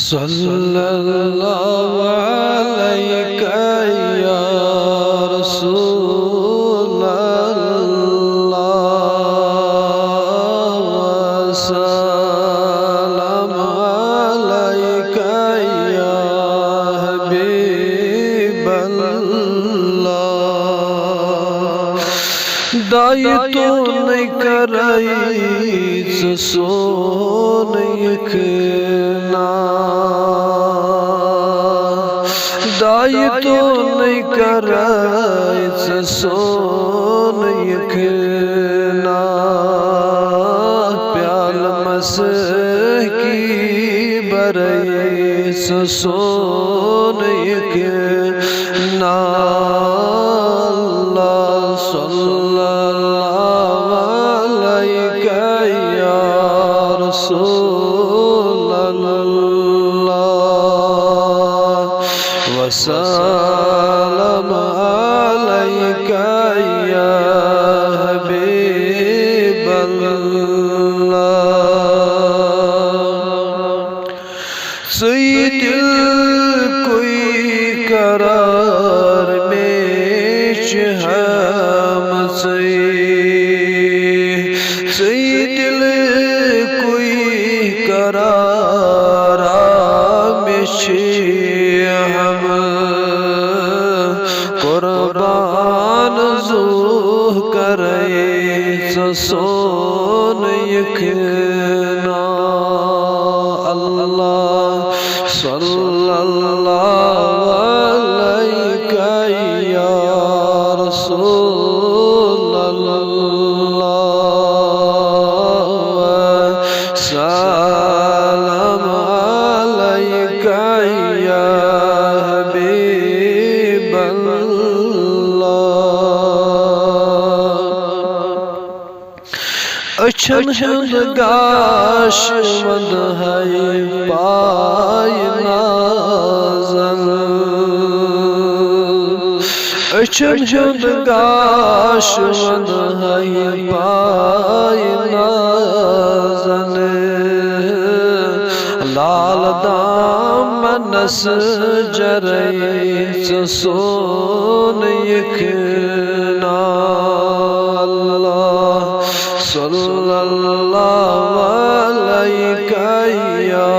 सल्लल्लाहु अलैका या रसूल अल्लाह वसल्लम अलैका या हबीब अल्लाह। दाई तो नहीं कराई सोन यखना, दाई तो नहीं कराई सोन यखना, प्याल मस की बरई सोन यखना। वसल्लम अलैका या हबीब अल्लाह। सईदिल कोई करार में हम सईदिल कोई करार में हम कुर्बान ज़ूह करे सोन यखना। अल्लाह सल्लल्लाहु अलैका या रसूल अल्लाह सल्लम अलैका या हबीब अल्लाह। अछन हंद गाश वंद है पाय नाज़न, अछन हंद गाश वंद है पाय नाज़न, लाल दामनस जरे सोन यखना। अल्लाह सल्लल्लाहु अलैका या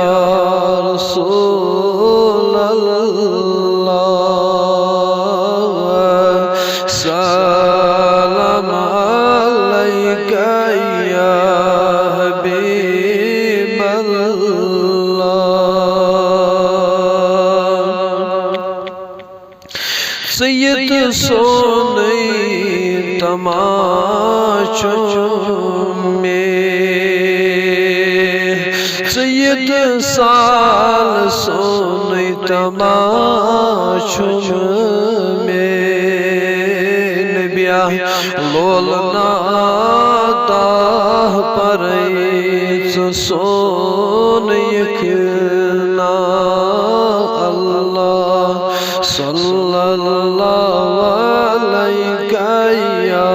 रसूल अल्लाह सल्लम अलैका या हबीब अल्लाह। सैयद सोने तमाचों में, सैयद साल सोने तमाचों में, नबिया लोलना दाह पर सोन यखना। अल्लाह सल्लल्लाहु अलैका या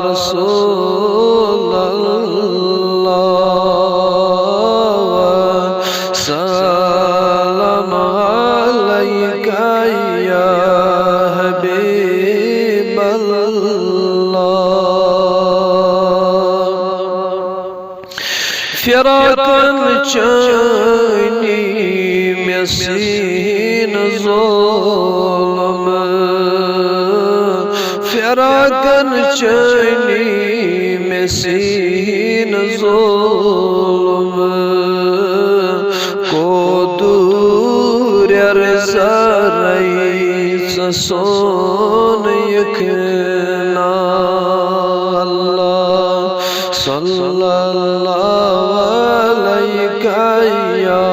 रसूल अल्लाह सल्लम अलैका या हबीब अल्लाह। फिराकन चैनी में सीन ज़ुल्म, फिराकन चैनी में सीन ज़ुल्म, को दूर अर्ज़ सोन यखना। अल्लाह सल्लल्लाहु अलैका या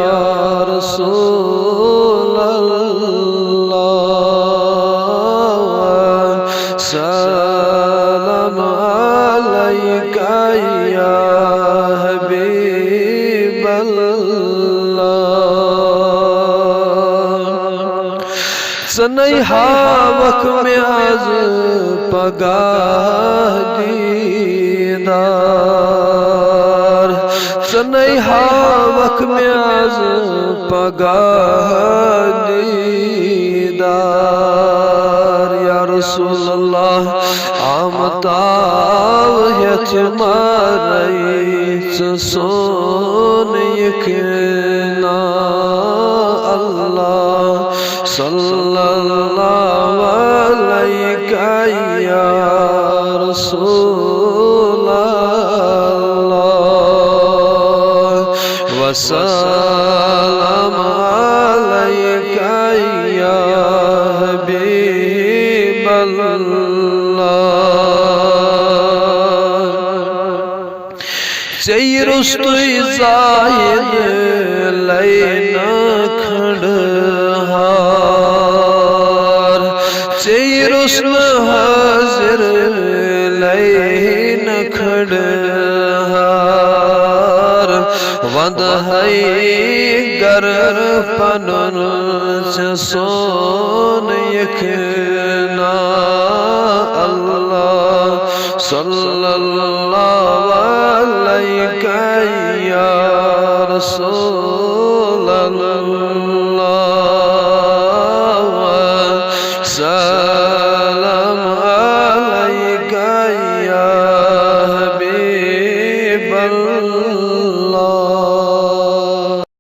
रसूल अल्लाह सल्लम अलैका या हबीब अल्लाह। सनैहा वक़्त में आज पगाह दीदार, सनैहा वक में आज पगाह दीदार या रसूल अल्लाह आमताव यथमारई सोन यकना अल्लाह सल्लल्लाहु अलैहि या रसूल अल्लाह वसल्लम अलैका या हबीब अल्लाह चैरुस्तु जाहिद लैन खंडहार चैरुस्न हाजिर लैन खंडहार वंद है गर पनुन सोन यखना अल्लाह सल्लल्लाहु अलैहि या रसूल